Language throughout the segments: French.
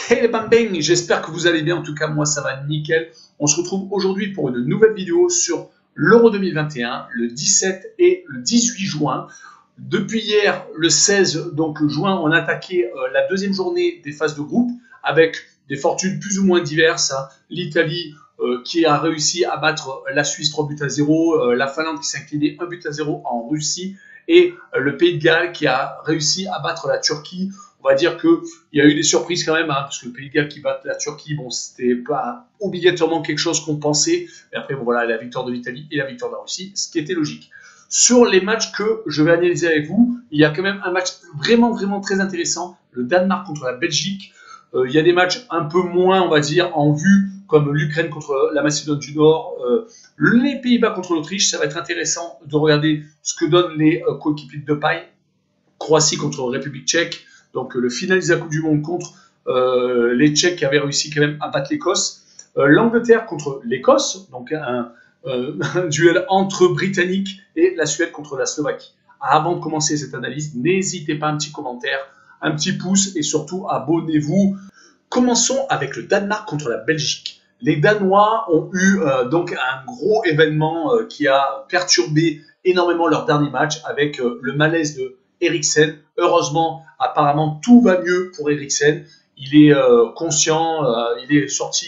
Hey les bambins, j'espère que vous allez bien, en tout cas moi ça va nickel. On se retrouve aujourd'hui pour une nouvelle vidéo sur l'Euro 2021, le 17 et le 18 juin. Depuis hier, le 16 juin, on a attaqué la deuxième journée des phases de groupe avec des fortunes plus ou moins diverses, hein. L'Italie qui a réussi à battre la Suisse 3-0, la Finlande qui s'est inclinée 1-0 en Russie et le Pays de Galles qui a réussi à battre la Turquie. On va dire qu'il y a eu des surprises quand même, hein, parce que le Pays de Galles qui bat la Turquie, bon, c'était pas obligatoirement quelque chose qu'on pensait. Mais après, bon, voilà, la victoire de l'Italie et la victoire de la Russie, ce qui était logique. Sur les matchs que je vais analyser avec vous, il y a quand même un match vraiment très intéressant, le Danemark contre la Belgique. Il y a des matchs un peu moins, on va dire, en vue, comme l'Ukraine contre la Macédoine du Nord, les Pays-Bas contre l'Autriche. Ça va être intéressant de regarder ce que donnent les coéquipiers de paille. Croatie contre République tchèque, donc le finaliste de la Coupe du Monde contre les Tchèques qui avaient réussi quand même à battre l'Écosse. L'Angleterre contre l'Écosse, donc un duel entre Britanniques et la Suède contre la Slovaquie. Avant de commencer cette analyse, n'hésitez pas à un petit commentaire, un petit pouce et surtout abonnez-vous. Commençons avec le Danemark contre la Belgique. Les Danois ont eu donc un gros événement qui a perturbé énormément leur dernier match avec le malaise de Eriksen. Heureusement, apparemment, tout va mieux pour Eriksen. Il est conscient, il est sorti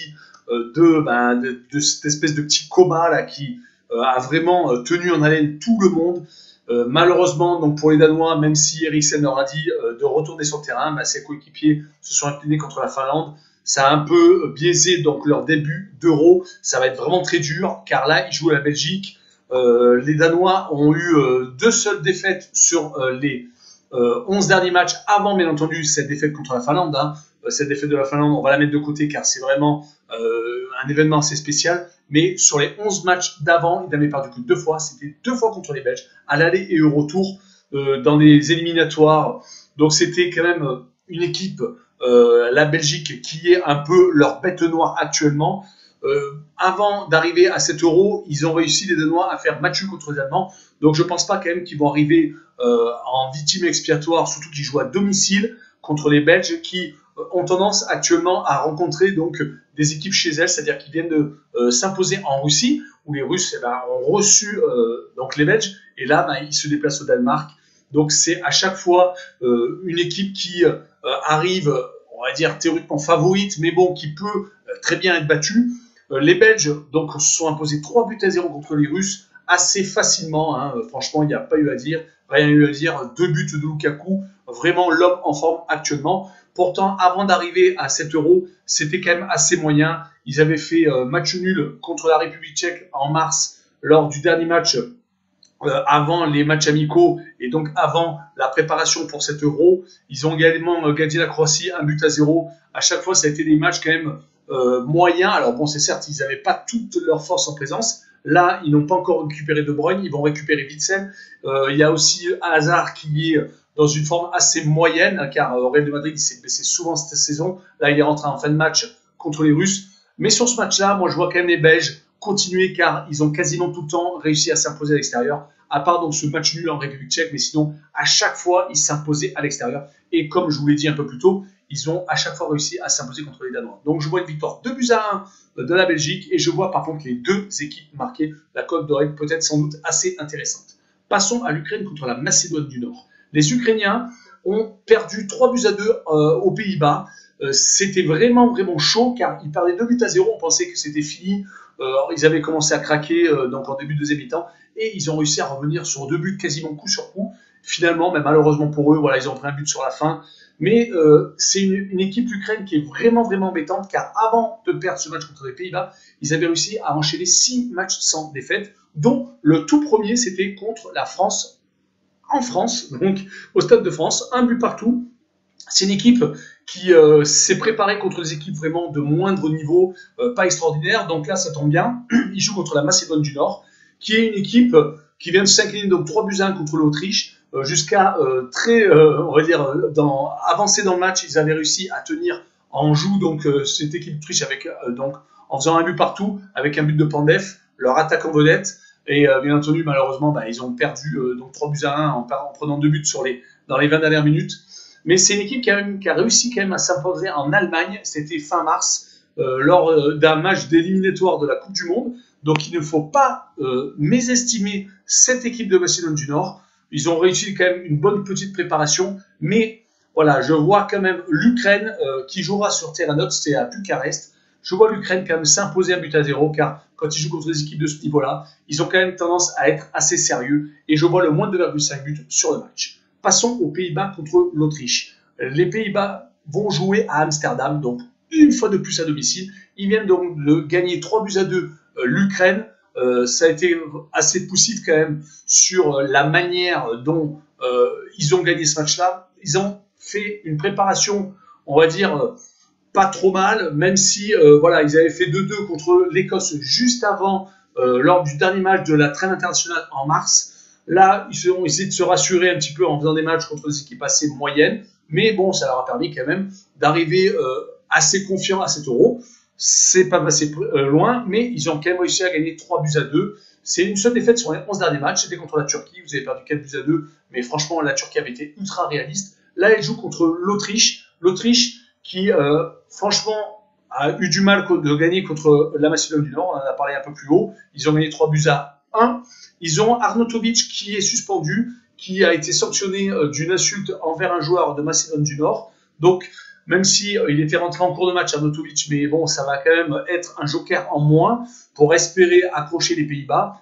de cette espèce de petit coma là qui a vraiment tenu en haleine tout le monde. Malheureusement, donc pour les Danois, même si Eriksen leur a dit de retourner sur le terrain, ses coéquipiers se sont inclinés contre la Finlande. Ça a un peu biaisé donc leur début d'Euro. Ça va être vraiment très dur, car là, ils jouent à la Belgique. Les Danois ont eu deux seules défaites sur les 11 derniers matchs avant, bien entendu, cette défaite contre la Finlande. Hein. Cette défaite de la Finlande, on va la mettre de côté car c'est vraiment un événement assez spécial. Mais sur les 11 matchs d'avant, ils n'avaient perdu que 2 fois. C'était 2 fois contre les Belges, à l'aller et au retour dans des éliminatoires. Donc c'était quand même une équipe, la Belgique, qui est un peu leur bête noire actuellement. Avant d'arriver à cet Euro, ils ont réussi, les Danois, à faire match nul contre les Allemands. Donc je ne pense pas quand même qu'ils vont arriver en victime expiatoire, surtout qu'ils jouent à domicile contre les Belges qui ont tendance actuellement à rencontrer donc des équipes chez elles, c'est-à-dire qu'ils viennent de s'imposer en Russie, où les Russes ont reçu donc les Belges, et là ils se déplacent au Danemark. Donc c'est à chaque fois une équipe qui arrive, on va dire théoriquement favorite, mais bon, qui peut très bien être battue. Les Belges donc se sont imposés 3-0 contre les Russes assez facilement, hein. Franchement il n'y a pas eu à dire, rien eu à dire, 2 buts de Lukaku, vraiment l'homme en forme actuellement. Pourtant, avant d'arriver à cet Euro, c'était quand même assez moyen. Ils avaient fait match nul contre la République tchèque en mars lors du dernier match avant les matchs amicaux et donc avant la préparation pour cet Euro. Ils ont également gagné la Croatie 1-0. À chaque fois, ça a été des matchs quand même moyens. Alors bon, c'est certes, ils n'avaient pas toute leur force en présence. Là, ils n'ont pas encore récupéré De Bruyne, ils vont récupérer Witsel. Il y a aussi Hazard qui est dans une forme assez moyenne, car Real de Madrid il s'est blessé souvent cette saison. Là, il est rentré en fin de match contre les Russes. Mais sur ce match-là, moi, je vois quand même les Belges continuer, car ils ont quasiment tout le temps réussi à s'imposer à l'extérieur, à part donc ce match nul en République tchèque, mais sinon, à chaque fois, ils s'imposaient à l'extérieur. Et comme je vous l'ai dit un peu plus tôt, ils ont à chaque fois réussi à s'imposer contre les Danois. Donc, je vois une victoire 2-1 de la Belgique, et je vois par contre les deux équipes marquer. La cote devrait être peut-être sans doute assez intéressante. Passons à l'Ukraine contre la Macédoine du Nord. Les Ukrainiens ont perdu 3-2 aux Pays-Bas. C'était vraiment chaud, car ils perdaient 2-0. On pensait que c'était fini. Ils avaient commencé à craquer donc en début de deuxième mi-temps, et ils ont réussi à revenir sur 2 buts quasiment coup sur coup. Finalement, mais malheureusement pour eux, voilà, ils ont pris un but sur la fin. Mais c'est une équipe Ukraine qui est vraiment embêtante, car avant de perdre ce match contre les Pays-Bas, ils avaient réussi à enchaîner 6 matchs sans défaite, dont le tout premier, c'était contre la France, en France, donc au Stade de France, 1 but partout. C'est une équipe qui s'est préparée contre des équipes vraiment de moindre niveau, pas extraordinaire. Donc là, ça tombe bien. Ils jouent contre la Macédoine du Nord, qui est une équipe qui vient de s'incliner donc 3-1 contre l'Autriche. Jusqu'à très, on va dire, avancé dans le match, ils avaient réussi à tenir en joue donc cette équipe d'Autriche avec donc en faisant un but partout, avec un but de Pandev, leur attaquant vedette. Et bien entendu, malheureusement, ils ont perdu donc 3-1 en prenant 2 buts dans les 20 dernières minutes. Mais c'est une équipe qui a réussi quand même à s'imposer en Allemagne. C'était fin mars, lors d'un match d'éliminatoire de la Coupe du Monde. Donc il ne faut pas mésestimer cette équipe de Macédoine du Nord. Ils ont réussi quand même une bonne petite préparation. Mais voilà, je vois quand même l'Ukraine qui jouera sur terrain neutre, c'est à Bucarest. Je vois l'Ukraine quand même s'imposer 1-0, car quand ils jouent contre des équipes de ce niveau-là, ils ont quand même tendance à être assez sérieux. Et je vois le moins de 2,5 buts sur le match. Passons aux Pays-Bas contre l'Autriche. Les Pays-Bas vont jouer à Amsterdam, donc une fois de plus à domicile. Ils viennent donc de gagner 3-2 l'Ukraine. Ça a été assez poussif quand même sur la manière dont ils ont gagné ce match-là. Ils ont fait une préparation, on va dire, pas trop mal, même si voilà, ils avaient fait 2-2 contre l'Écosse juste avant, lors du dernier match de la trêve internationale en mars. Là, ils ont essayé de se rassurer un petit peu en faisant des matchs contre des équipes assez moyennes, mais bon, ça leur a permis quand même d'arriver assez confiants à cet Euro. C'est pas passé loin, mais ils ont quand même réussi à gagner 3-2. C'est une seule défaite sur les 11 derniers matchs, c'était contre la Turquie, vous avez perdu 4-2, mais franchement, la Turquie avait été ultra réaliste. Là, elle joue contre l'Autriche qui, franchement, a eu du mal de gagner contre la Macédoine du Nord, on en a parlé un peu plus haut. Ils ont gagné 3-1. Ils ont Arnautovic qui est suspendu, qui a été sanctionné d'une insulte envers un joueur de Macédoine du Nord. Donc, même si il était rentré en cours de match, Arnautovic, mais bon, ça va quand même être un joker en moins pour espérer accrocher les Pays-Bas.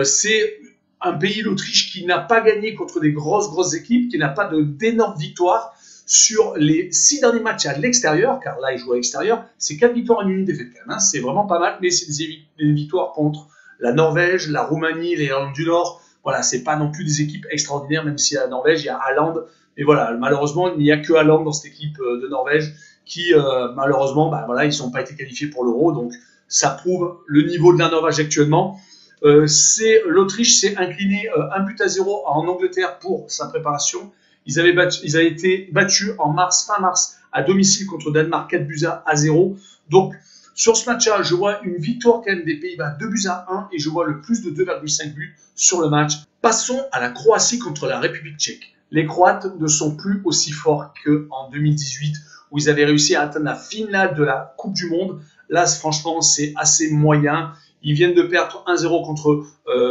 C'est un pays, l'Autriche, qui n'a pas gagné contre des grosses équipes, qui n'a pas d'énormes victoires sur les 6 derniers matchs à l'extérieur, car là, ils jouent à l'extérieur. C'est 4 victoires et une défaite quand même. Hein. C'est vraiment pas mal, mais c'est des victoires contre la Norvège, la Roumanie, l'Irlande du Nord. Voilà, c'est pas non plus des équipes extraordinaires, même si à la Norvège, il y a Haaland. Et voilà, malheureusement, il n'y a que Haaland dans cette équipe de Norvège qui, malheureusement, bah, voilà, ils n'ont pas été qualifiés pour l'Euro. Donc, ça prouve le niveau de la Norvège actuellement. L'Autriche s'est incliné 1-0 en Angleterre pour sa préparation. Ils avaient été battus fin mars, à domicile contre Danemark 4-0. Donc, sur ce match-là, je vois une victoire quand même des Pays-Bas 2-1 et je vois le plus de 2,5 buts sur le match. Passons à la Croatie contre la République tchèque. Les Croates ne sont plus aussi forts qu'en 2018 où ils avaient réussi à atteindre la finale de la Coupe du Monde. Là, franchement, c'est assez moyen. Ils viennent de perdre 1-0 contre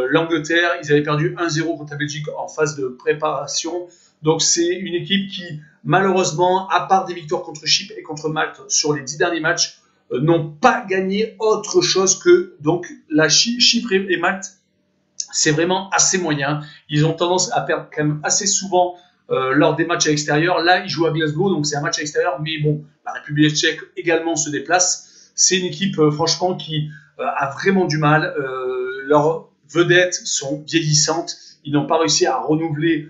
l'Angleterre. Ils avaient perdu 1-0 contre la Belgique en phase de préparation. Donc, c'est une équipe qui, malheureusement, à part des victoires contre Chypre et contre Malte sur les 10 derniers matchs, n'ont pas gagné autre chose que donc la Chypre et Malte. C'est vraiment assez moyen. Ils ont tendance à perdre quand même assez souvent lors des matchs à l'extérieur. Là, ils jouent à Glasgow, donc c'est un match à l'extérieur. Mais bon, la République tchèque également se déplace. C'est une équipe, franchement, qui a vraiment du mal. Leurs vedettes sont vieillissantes. Ils n'ont pas réussi à renouveler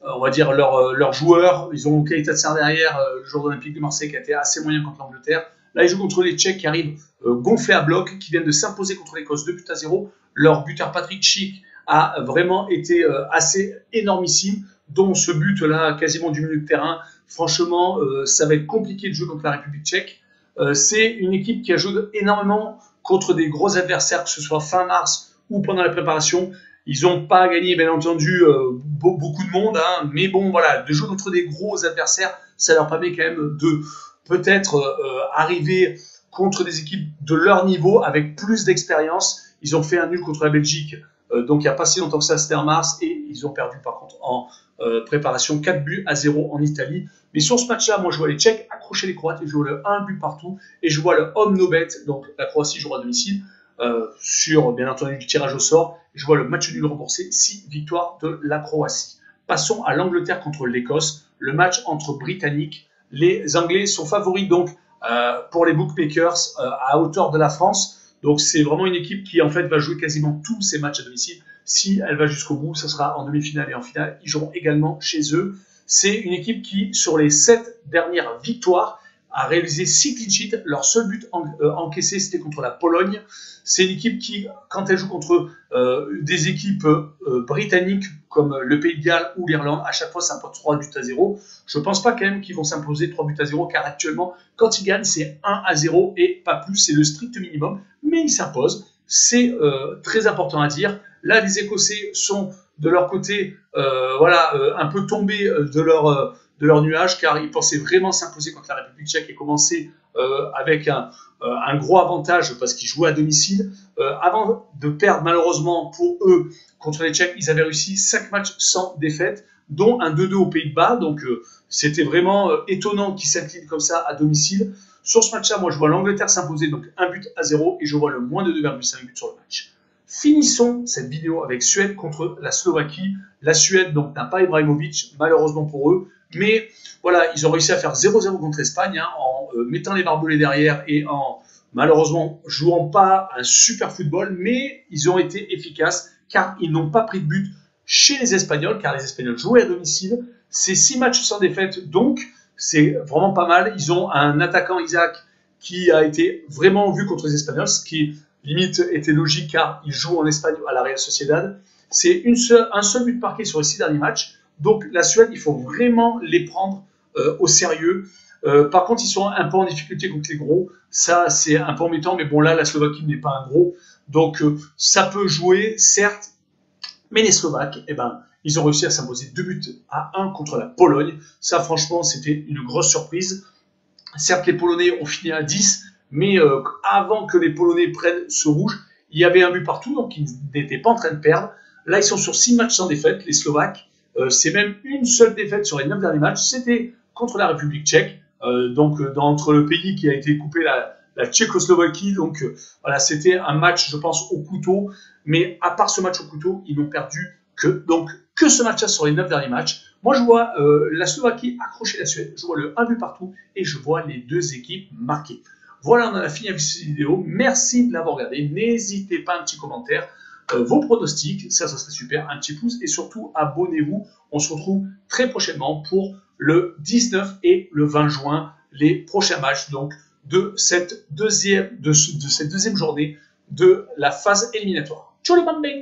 on va dire leurs joueurs. Ils ont Keita derrière, le joueur de l'Olympique de Marseille qui a été assez moyen contre l'Angleterre. Là, ils jouent contre les Tchèques qui arrivent gonflés à bloc, qui viennent de s'imposer contre l'Écosse 2-0. Leur buteur Patrick Schick a vraiment été assez énormissime, dont ce but-là, quasiment du milieu de terrain. Franchement, ça va être compliqué de jouer contre la République tchèque. C'est une équipe qui a joué énormément contre des gros adversaires, que ce soit fin mars ou pendant la préparation. Ils n'ont pas gagné, bien entendu, beaucoup de monde, hein, mais bon, voilà, de jouer contre des gros adversaires, ça leur permet quand même de peut-être arriver contre des équipes de leur niveau avec plus d'expérience. Ils ont fait un nul contre la Belgique, donc il n'y a pas si longtemps que ça, c'était en mars, et ils ont perdu par contre en préparation 4-0 en Italie. Mais sur ce match-là, moi je vois les Tchèques accrocher les Croates et je vois le 1 but partout, et je vois le home no bet, donc la Croatie jouera à domicile, sur bien entendu du tirage au sort. Je vois le match nul remboursé, 6 victoires de la Croatie. Passons à l'Angleterre contre l'Écosse, le match entre Britanniques. Les Anglais sont favoris donc pour les bookmakers à hauteur de la France. Donc c'est vraiment une équipe qui en fait va jouer quasiment tous ses matchs à domicile. Si elle va jusqu'au bout, ça sera en demi-finale et en finale. Ils joueront également chez eux. C'est une équipe qui, sur les 7 dernières victoires, a réalisé 6 clean sheets. Leur seul but encaissé, c'était contre la Pologne. C'est une équipe qui, quand elle joue contre des équipes britanniques comme le Pays de Galles ou l'Irlande, à chaque fois, ça importe 3-0. Je ne pense pas quand même qu'ils vont s'imposer 3-0, car actuellement, quand ils gagnent, c'est 1-0 et pas plus. C'est le strict minimum, mais ils s'imposent. C'est très important à dire. Là, les Écossais sont de leur côté, un peu tombé de leur nuage, car ils pensaient vraiment s'imposer contre la République tchèque et commencer avec un gros avantage parce qu'ils jouaient à domicile. Avant de perdre malheureusement pour eux contre les Tchèques, ils avaient réussi 5 matchs sans défaite, dont un 2-2 aux Pays-Bas. Donc c'était vraiment étonnant qu'ils s'inclinent comme ça à domicile. Sur ce match-là, moi je vois l'Angleterre s'imposer, donc 1-0, et je vois le moins de 2,5 buts sur le match. Finissons cette vidéo avec Suède contre la Slovaquie. La Suède donc n'a pas Ibrahimovic, malheureusement pour eux, mais voilà, ils ont réussi à faire 0-0 contre l'Espagne en mettant les barbelés derrière et en malheureusement jouant pas un super football, mais ils ont été efficaces car ils n'ont pas pris de but chez les Espagnols, car les Espagnols jouaient à domicile. C'est 6 matchs sans défaite, donc c'est vraiment pas mal. Ils ont un attaquant, Isaac, qui a été vraiment vu contre les Espagnols, ce qui limite était logique car il joue en Espagne à la Real Sociedad. C'est un seul but marqué sur les 6 derniers matchs. Donc la Suède, il faut vraiment les prendre au sérieux. Par contre, ils sont un peu en difficulté contre les gros. Ça, c'est un peu embêtant, mais bon, là, la Slovaquie n'est pas un gros. Donc, ça peut jouer, certes. Mais les Slovaques, ils ont réussi à s'imposer 2-1 contre la Pologne. Ça, franchement, c'était une grosse surprise. Certes, les Polonais ont fini à 10, mais avant que les Polonais prennent ce rouge, il y avait un but partout, donc ils n'étaient pas en train de perdre. Là, ils sont sur 6 matchs sans défaite, les Slovaques. C'est même une seule défaite sur les 9 derniers matchs. C'était contre la République tchèque, entre le pays qui a été coupé, la Tchécoslovaquie. Donc voilà, c'était un match, je pense, au couteau. Mais à part ce match au couteau, ils n'ont perdu que ce match-là sur les 9 derniers matchs. Moi, je vois la Slovaquie accrocher la Suède. Je vois le 1 but partout et je vois les deux équipes marquées. Voilà, on en a fini avec cette vidéo. Merci de l'avoir regardé. N'hésitez pas, un petit commentaire. Vos pronostics, ça serait super, un petit pouce et surtout abonnez-vous. On se retrouve très prochainement pour le 19 et le 20 juin, les prochains matchs donc de cette deuxième journée de la phase éliminatoire. Ciao les bambins!